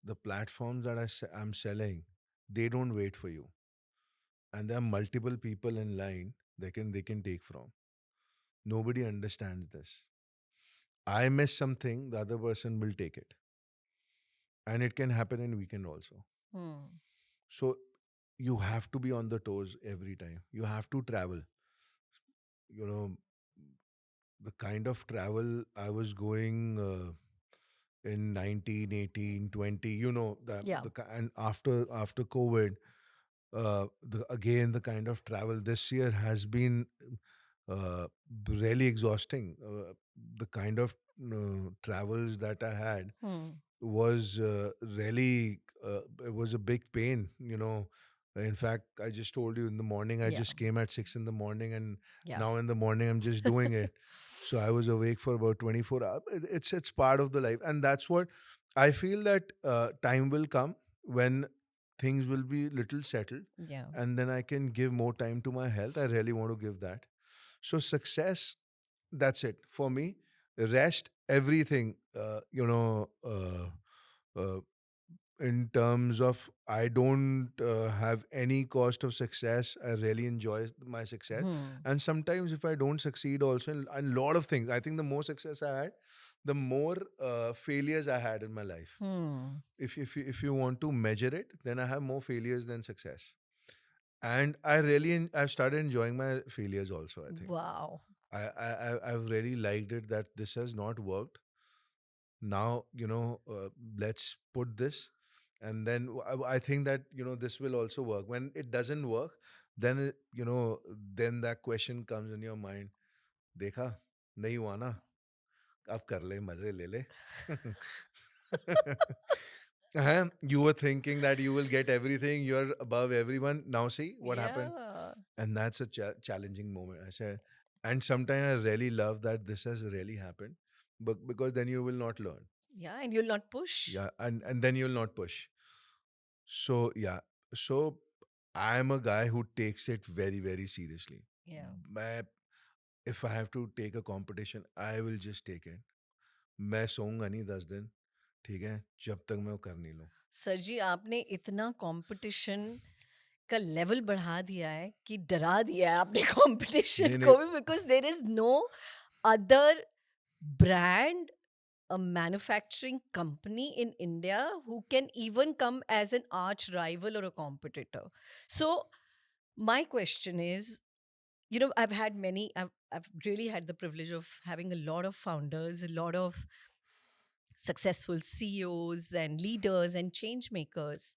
The platforms that I'm selling, they don't wait for you, and there are multiple people in line they can take from. Nobody understands this. I miss something, the other person will take it, and it can happen in weekend also. Hmm. So you have to be on the toes every time. You have to travel. You know, the kind of travel I was going in 19, 18, 20. Yeah. And after COVID, again the kind of travel this year has been uh, really exhausting. The kind of travels that I had Hmm. was really it was a big pain. In fact, I just told you in the morning I Yeah. just came at 6 in the morning, and Yeah. now in the morning I'm just doing it. So I was awake for about 24 hours. It's part of the life, and that's what I feel, that time will come when things will be little settled, Yeah. and then I can give more time to my health. I really want to give that. So success, that's it for me. Rest, everything, uh, in terms of I don't have any cost of success. I really enjoy my success. Hmm. And sometimes if I don't succeed also in a lot of things, I think the more success I had, the more failures I had in my life. Hmm. If you want to measure it, then I have more failures than success. And I've started enjoying my failures also, I think. Wow. I've really liked it that this has not worked. Now, let's put this, and then I think that this will also work. When it doesn't work, then then that question comes in your mind. देखा नहीं हुआ ना, अब कर ले मजे ले ले. You were thinking that you will get everything, you're above everyone. Now see what happened. Yeah. And that's a challenging moment, I said. And sometimes I really love that this has really happened, but because then you will not learn. Yeah. And you'll not push. Yeah, and then you'll not push. So yeah, so I'm a guy who takes it very very seriously. Yeah. मैं, if I have to take a competition, I will just take it. मैं सोऊंगा नहीं 10 दिन, ठीक है, जब तक मैं वो कर नहीं लूँ. सर जी आपने इतना कंपटीशन का लेवल बढ़ा दिया है कि डरा दिया है आपने कंपटीशन नहीं नहीं. को भी because there is no other brand, a manufacturing company in India who can even come as an arch rival or a competitor. So, my question is, I've really had the privilege of having a lot of founders, a lot of successful CEOs and leaders and change makers.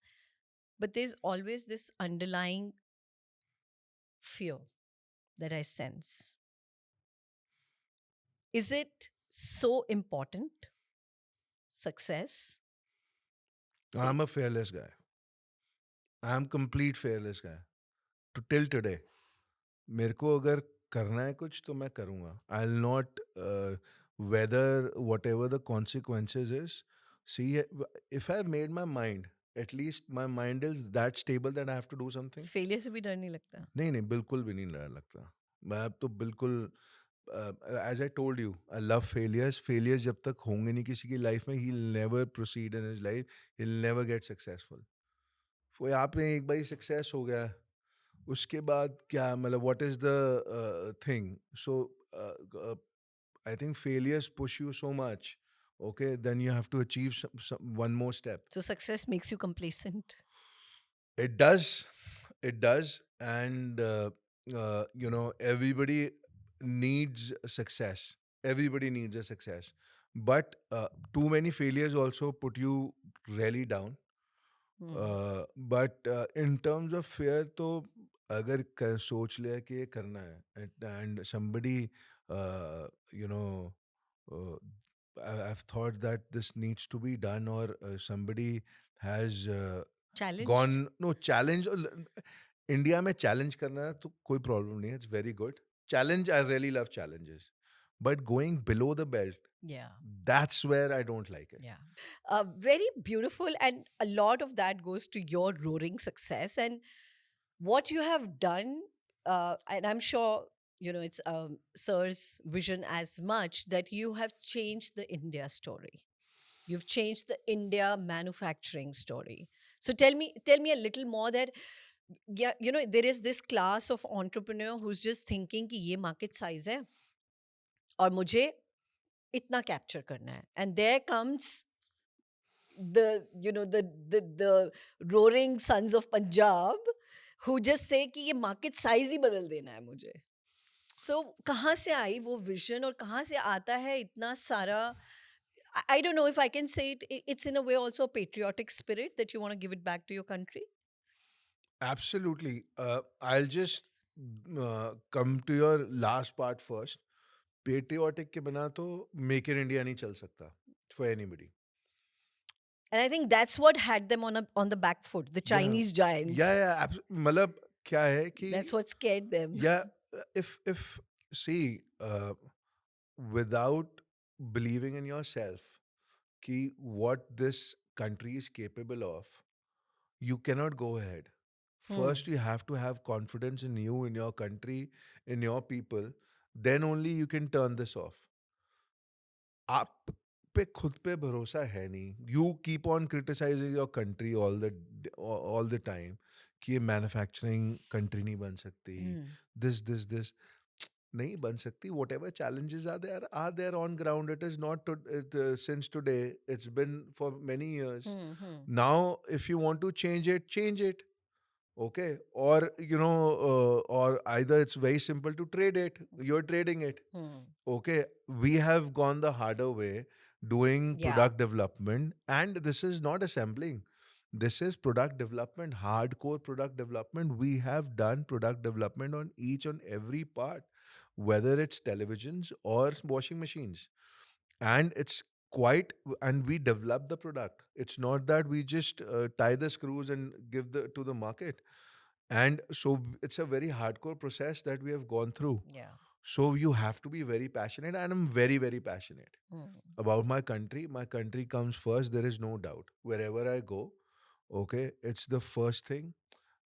But there's always this underlying fear that I sense. Is it so important, success? I'm a fearless guy. I'm complete fearless guy. To till today, मेरे को अगर करना है कुछ तो मैं करूँगा. I'll not whether whatever the consequences is. See, if I've made my mind, at least my mind is that stable that I have to do something. Failure से भी डर नहीं लगता. नहीं नहीं, बिल्कुल भी नहीं डर लगता. मैं अब तो बिल्कुल, as I told you, I love failures जब तक होंगे नहीं किसी की लाइफ में, he never proceed in his life, he never get successful. वो यहाँ पे एक बार सक्सेस हो गया, उसके बाद क्या, मतलब what is the thing. So I think failures push you so much. Okay, then you have to achieve one more step. So success makes you complacent. It does. It does. And, everybody needs success. Everybody needs a success. But too many failures also put you really down. Hmm. But in terms of fear, तो अगर सोच लिया कि ये करना है, and somebody you know, uh, I've thought that this needs to be done, or somebody has Challenged. gone no challenge. India में challenge करना है तो कोई प्रॉब्लम नहीं है, it's very good. Challenge, I really love challenges, but going below the belt, Yeah. that's where I don't like it. Yeah. Very beautiful. And a lot of that goes to your roaring success and what you have done. And I'm sure, it's Sir's vision as much that you have changed the India story. You've changed the India manufacturing story. So tell me a little more that, yeah, there is this class of entrepreneur who's just thinking कि ये market size है और मुझे इतना capture करना है and there comes the roaring sons of Punjab who just say कि ये market size ही बदल देना है मुझे. So कहाँ से आई वो vision और कहाँ से आता है इतना सारा. I don't know if I can say it. It's in a way also a patriotic spirit that you want to give it back to your country. Absolutely. I'll just come to your last part first. Patriotic के बिना तो make in India नहीं चल सकता for anybody. And I think that's what had them on the back foot, the Yeah, Chinese giants. yeah. मतलब क्या है कि That's what scared them. yeah, if see, without believing in yourself, कि what this country is capable of, you cannot go ahead. First, you have to have confidence in you, in your country, in your people. Then only you can turn this off. आप पे खुद पे भरोसा है नहीं. You keep on criticizing your country all the time कि ये manufacturing country नहीं बन सकती, this नहीं बन सकती. Whatever challenges are there on ground. It is not since today. It's been for many years. Now, if you want to change it, change it. Okay, or or either it's very simple to trade it. You're trading it. Okay, we have gone the harder way doing Yeah. product development, and this is not assembling. This is product development, hardcore product development. We have done product development on each and every part, whether it's televisions or washing machines. And it's quite, and we develop the product. It's not that we just tie the screws and give the to the market. And so it's a very hardcore process that we have gone through. Yeah. So you have to be very passionate, and I'm very, very passionate about my country. My country comes first. There is no doubt. Wherever I go, okay, it's the first thing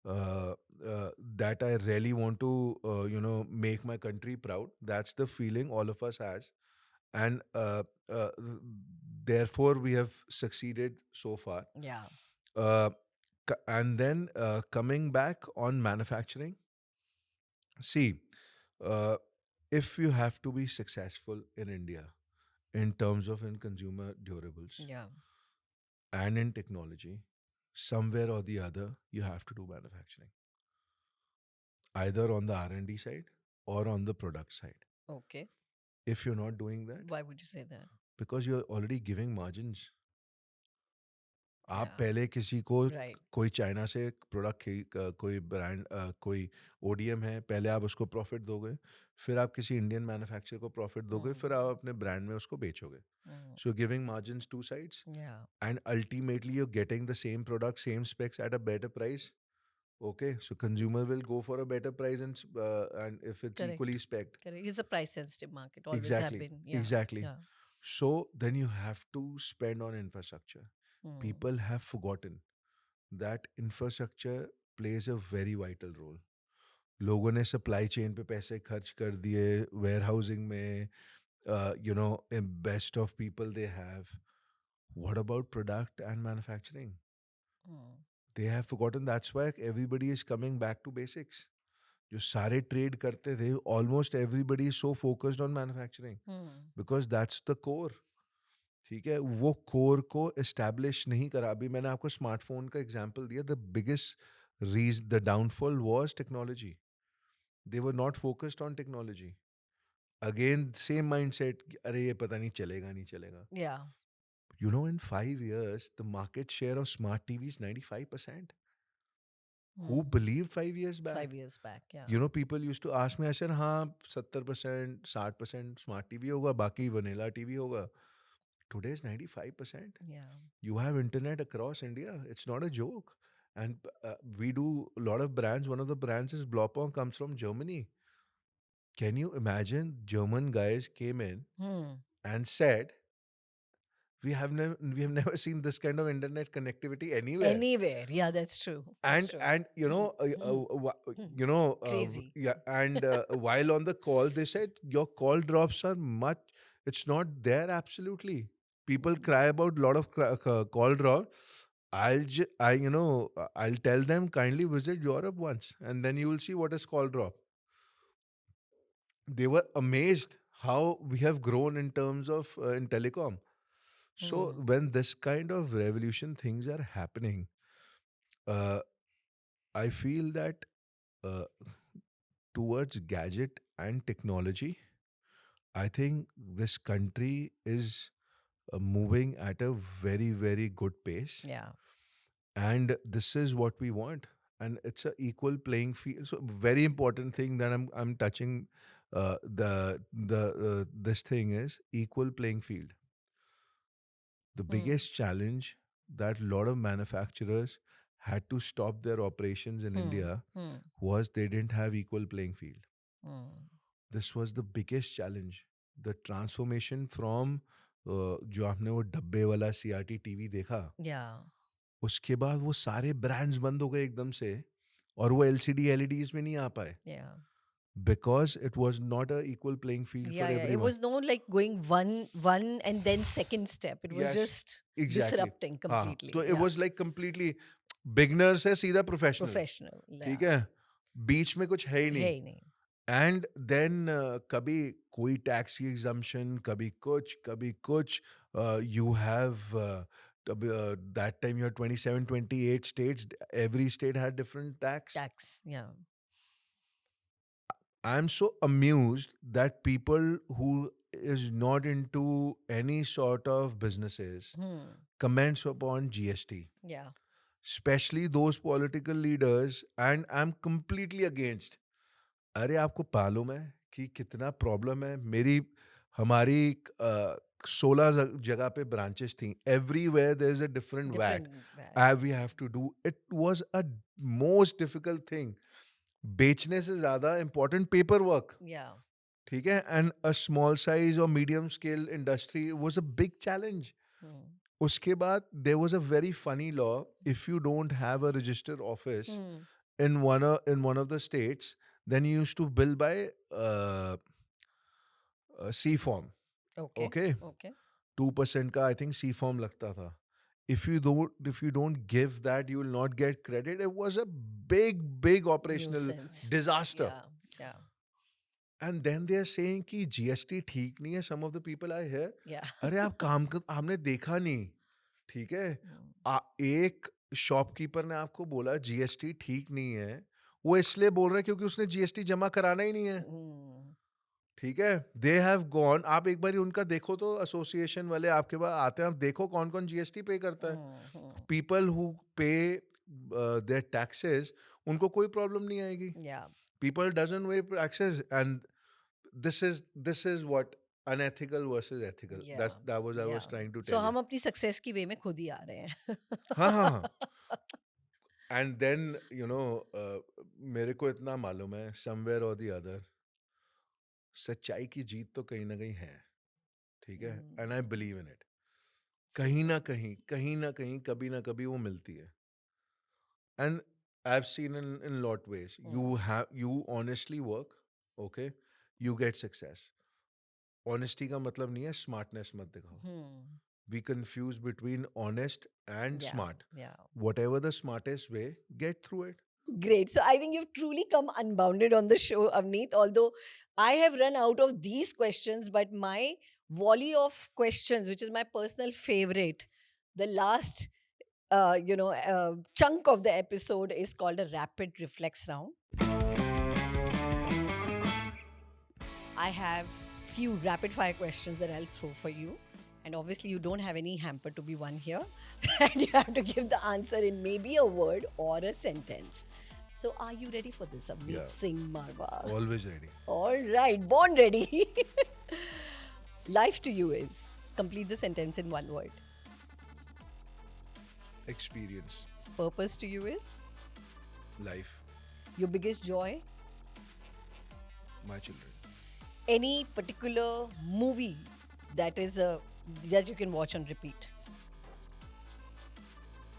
uh, that I really want to, make my country proud. That's the feeling all of us has, and uh, th- therefore we have succeeded so far. Yeah. Uh, and then coming back on manufacturing, see, uh, if you have to be successful in India in terms of in consumer durables Yeah. and in technology, somewhere or the other, you have to do manufacturing, either on the R&D side or on the product side. Okay. If you're not doing that, Why would you say that? because you're already giving margins. आप Yeah. पहले किसी को Right. कोई China से product कोई brand कोई ODM है, पहले आप उसको प्रॉफिट दोगे, फिर आप किसी इंडियन मैन्युफैक्चरर को प्रॉफिट दोगे, फिर आप अपने ब्रांड में उसको बेचोगे. So giving margins to sides, Yeah. and ultimately you're getting the same product, same specs at a better price. Okay, so consumer will go for a better price, and if it's Correct. equally specced. Correct. It's a price sensitive market. Always have Exactly, been. Yeah. exactly. Yeah. So then you have to spend on infrastructure. People have forgotten that infrastructure plays a very vital role. लोगों ने supply chain पे पैसे खर्च कर दिए, warehousing में, best of people they have. What about product and manufacturing? They have forgotten. That's why everybody is coming back to basics. जो सारे ट्रेड करते थे, almost everybody is so focused on manufacturing because that's the core. ठीक है, वो core को establish नहीं करा. अभी मैंने आपको स्मार्टफोन का एग्जांपल दिया. The biggest reason, the downfall was technology. They were not focused on technology. Again same mindset, अरे ये पता नहीं चलेगा नहीं चलेगा. Yeah. You know, in 5 years, the market share of smart TV is 95%. Who believed 5 years back? 5 years back, yeah. You know, people used to ask me, I said, हाँ 70%, 60% smart TV होगा, बाकी वनीला टीवी होगा. Today's 95%. Yeah. You have internet across India. It's not a joke. And we do a lot of brands. One of the brands is Blopon, comes from Germany. Can you imagine? German guys came in Hmm. and said, we have never seen this kind of internet connectivity anywhere. Anywhere. Yeah, that's true. That's true. And you know you know Crazy. yeah, and while on the call they said your call drops are much, it's not there. Absolutely, people cry about a lot of call drop. I'll tell them, kindly visit Europe once and then you will see what is call drop. They were amazed how we have grown in terms of in telecom. So when this kind of revolution things are happening, uh, I feel that uh, towards gadget and technology, I think this country is moving at a very, very good pace. Yeah. And this is what we want. And it's a equal playing field. So very important thing that I'm touching this thing is equal playing field. The biggest challenge that a lot of manufacturers had to stop their operations in India was they didn't have equal playing field. This was the biggest challenge. The transformation from जो आपने वो डब्बे वाला CRT TV देखा, Yeah. उसके बाद वो सारे ब्रांड्स बंद हो गए एकदम से और वो LCD LEDs में नहीं आ पाए Yeah. because it was not a equal playing field Yeah, for yeah. It everyone. was no like going one and then second step. It was Yes, just exactly. disrupting हाँ, completely. तो it Yeah. was like completely beginner से सीधा professional. Professional. ठीक Yeah. है, बीच में कुछ है ही नहीं. है ही नहीं. And then कभी कोई tax की exemption, कभी कुछ you have that time you had 27 28 states, every state had different tax. Yeah. I'm so amused that people who is not into any sort of businesses comments upon GST, Yeah. especially those political leaders, and I'm completely against. अरे आपको मालूम है कि कितना problem है. हमारी 16 जगह पे ब्रांचेस थी. Everywhere there is a different VAT. Different. We have to do it. Was a most difficult thing. बेचने से ज्यादा इम्पोर्टेंट पेपर वर्क. Yeah. ठीक है. एंड अ स्मॉल साइज और medium scale industry was a big challenge. उसके बाद there was a very funny law. If you don't have a registered office in one of the states, then you used to bill by C form. Okay. 2% का I think C form लगता था. If you don't give that, you will not get credit. It was a big operational Nuisance. disaster. Yeah. And then they are saying कि GST ठीक नहीं है. Some of the people I hear, Yeah. अरे आप हमने देखा नहीं. ठीक है. एक शॉपकीपर ने आपको बोला GST ठीक नहीं है, वो इसलिए बोल रहा है क्योंकि उसने GST जमा कराना ही नहीं है. ठीक है. They have gone. आप एक बार उनका देखो तो एसोसिएशन वाले आपके पास आते हैं, आप देखो कौन कौन GST पे करता है. पीपल हु पे देयर टैक्सेस, उनको कोई प्रॉब्लम नहीं आएगी. Yeah. People doesn't pay taxes, and this is what unethical versus ethical. Yeah. That was I was Yeah. trying to So tell हम you. अपनी सक्सेस की वे में खुद ही आ रहे हैं. हाँ. And then मेरे को इतना मालूम है, somewhere or the other, सच्चाई की जीत तो कहीं ना कहीं है. ठीक है. And I believe in it. कहीं ना कहीं कभी ना कभी वो मिलती है. And I've seen in lot ways. You honestly work, okay, you get success. Honesty का मतलब नहीं है smartness मत दिखाओ. We confuse between honest and Yeah. smart. Yeah. Whatever the smartest way, get through it. Great. So I think you've truly come unbounded on the show, Avneet. Although I have run out of these questions, but my volley of questions, which is my personal favorite, the last, chunk of the episode is called a rapid reflex round. I have few rapid fire questions that I'll throw for you. And obviously, you don't have any hamper to be won here. And you have to give the answer in maybe a word or a sentence. So, are you ready for this, Avneet Yeah. Singh Marwa? Always ready. All right, born ready. Life to you is complete the sentence in one word. Experience. Purpose to you is Life. your biggest joy. My children. Any particular movie that is a that you can watch on repeat.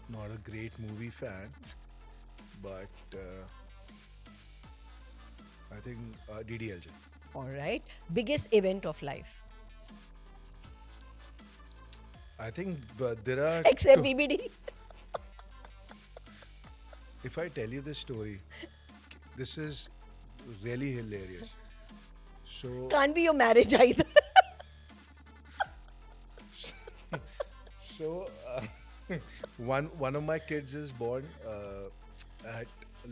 Not a great movie fan, but I think DDLJ. All right. Biggest event of life. I think there are. Except two- BBD. If I tell you this story, this is really hilarious. So, Can't be your marriage either. so one of my kids is born at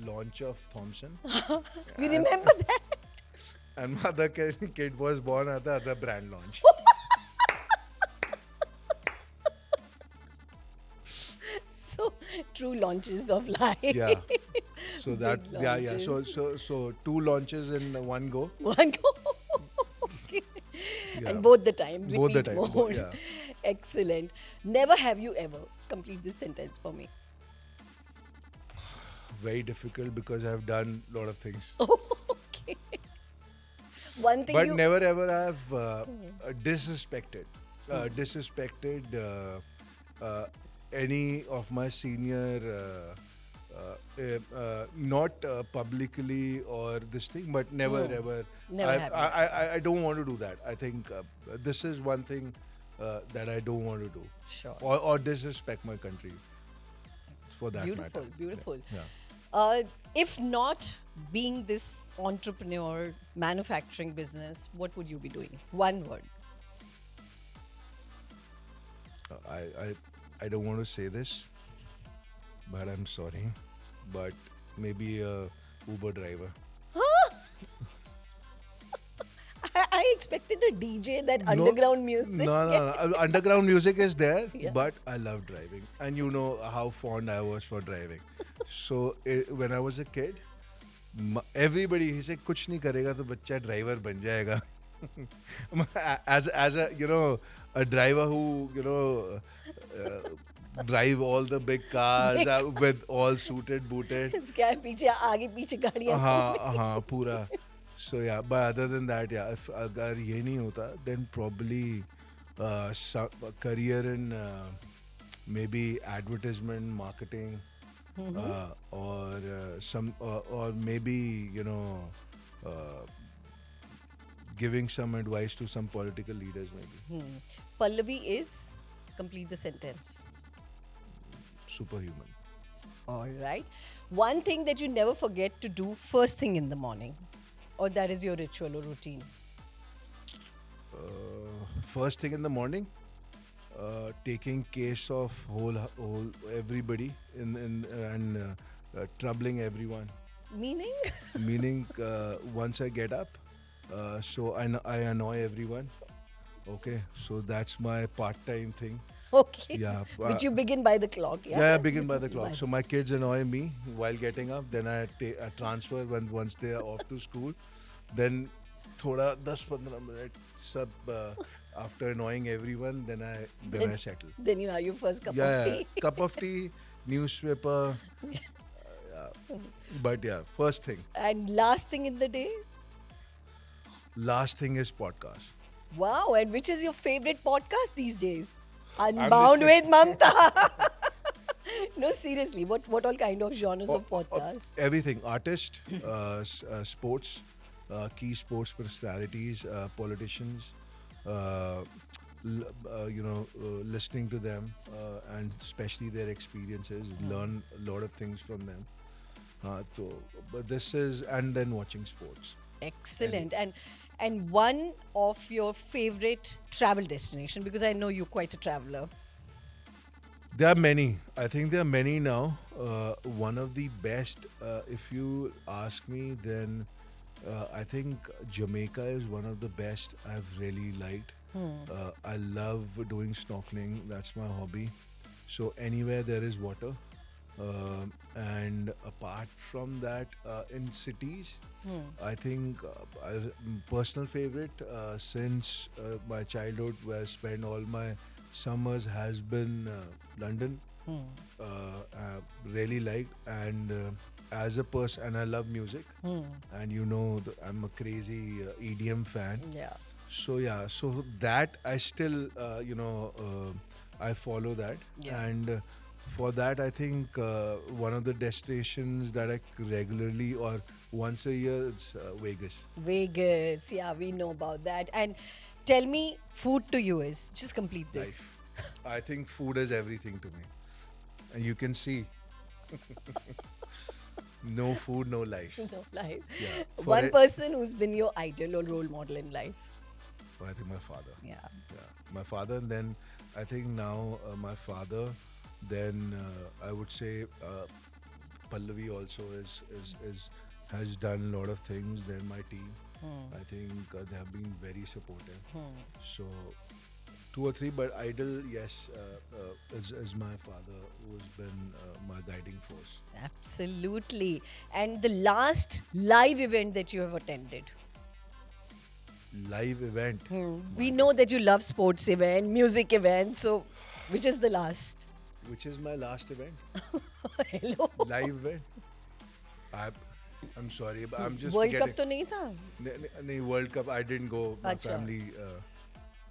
launch of Thompson, We remember that. and my other kid was born at the other brand launch. So true launches of life. Yeah. So that Big yeah. So launches. so two launches in one go. One go. Okay. Yeah. And both the time. Both the repeat time, mode. yeah. Excellent. Never have you ever. Complete this sentence for me. Very difficult because I've done a lot of things. Okay. One thing But you never ever have disrespected any of my senior not publicly or this thing, but never ever. Never I, happened. I don't want to do that. I think this is one thing that I don't want to do, Sure. or disrespect my country for that Beautiful, matter. beautiful. Yeah. If not being this entrepreneur, manufacturing business, what would you be doing? One word. I don't want to say this, but I'm sorry. But maybe a Uber driver. I expected a DJ that underground music. No. Underground music is there, Yeah. but I love driving, and you know how fond I was for driving. So when I was a kid, everybody he said, "कुछ नहीं करेगा तो बच्चा driver बन जाएगा." as a a driver who drive all the big cars with all suited booted. क्या है, पीछे आगे पीछे गाड़ियाँ. हाँ पूरा. So yeah, but other than that, yeah, if अगर ये नहीं होता, then probably some career in maybe advertisement, marketing, or some or maybe giving some advice to some political leaders, maybe. Pallavi is complete the sentence. Superhuman. All right. One thing that you never forget to do first thing in the morning, or that is your ritual or routine. First thing in the morning, taking case of whole everybody and troubling everyone. Meaning? Meaning, once I get up, so I annoy everyone. Okay, so that's my part-time thing. Okay. Yeah, Which you begin by the clock. Yeah. Yeah, I begin by the clock. So my kids annoy me while getting up. Then I transfer once they are off to school. Then thoda 10-15 minutes sub after annoying everyone, then I settle. Then you have your first cup Yeah, of tea. cup of tea, newspaper. But yeah, first thing. And last thing in the day? Last thing is podcast. Wow. And which is your favorite podcast these days? Unbound with listening. Mamta. No, seriously. What all kind of genres of podcasts? Everything. Artist, sports, key sports personalities, politicians, listening to them and especially their experiences, learn a lot of things from them. But this is, and then watching sports. Excellent. And one of your favorite travel destination, because I know you're quite a traveler. There are many. I think there are many now. One of the best, if you ask me, then I think Jamaica is one of the best I've really liked. I love doing snorkeling. That's my hobby. So anywhere there is water. And apart from that, in cities, I think personal favorite since my childhood, where I spent all my summers, has been London. Really liked, and as a person, and I love music, and I'm a crazy EDM fan. Yeah. So yeah, so that I still I follow that, Yeah. and for that I think one of the destinations that I regularly or once a year it's Vegas. Vegas. Yeah, we know about that. And tell me, food to you is just complete this. Life. I think food is everything to me, and you can see, no food, no life. No life. Yeah. One person who's been your idol or role model in life. I think my father. Yeah. Yeah, my father, and then I think now my father. Then I would say Pallavi also is has done a lot of things. Then my team, I think they have been very supportive. So two or three, but idol, yes, is my father, who's been my guiding force. Absolutely. And the last live event that you have attended. Live event. We know that you love sports event, music event. So, which is the last? Which is my last event? Hello. Live event. I, I'm sorry, but I'm just World forgetting. Cup तो नहीं था. No, World Cup. I didn't go. My Acha. family.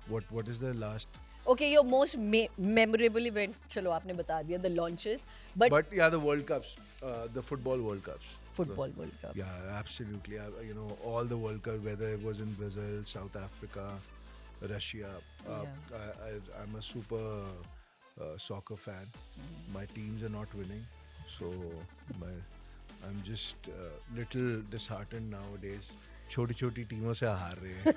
What is the last? Okay, your most memorable event. चलो आपने बता दिया the launches, but Yeah, the World Cups, the football World Cups. football World Cup. Yeah, absolutely. All the World Cup, whether it was in Brazil, South Africa, Russia. I'm a super soccer fan. My teams are not winning, so I'm just little disheartened nowadays. छोटी छोटी टीमों से हार रहे हैं.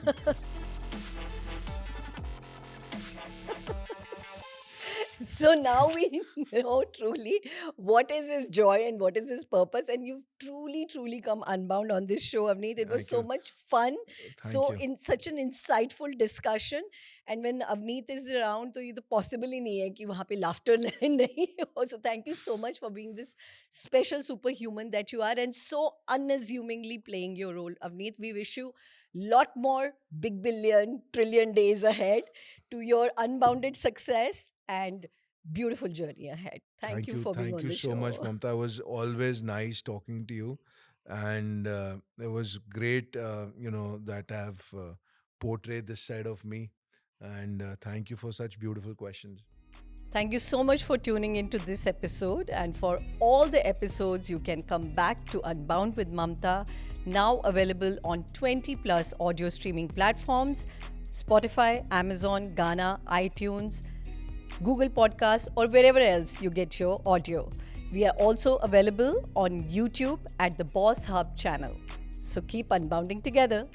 So now we know truly what is his joy and what is his purpose. And you've truly come unbound on this show, Avneet. It was Thank so you. much fun. So you. in such an insightful discussion. And when Avneet is around, तो ये तो possible ही नहीं है कि वहाँ पे laughter नहीं हो. So thank you so much for being this special superhuman that you are and so unassumingly playing your role, Avneet. We wish you lot more big billion, trillion days ahead to your unbounded success and beautiful journey ahead. Thank you for being on Thank you the so show. much, Mamta. It was always nice talking to you, and it was great, that I have portrayed this side of me. And thank you for such beautiful questions. Thank you so much for tuning into this episode. And for all the episodes, you can come back to Unbound with Mamta, now available on 20 plus audio streaming platforms Spotify, Amazon, Ghana, iTunes, Google Podcasts, or wherever else you get your audio. We are also available on YouTube at the Boss Hub channel. So keep unbounding together.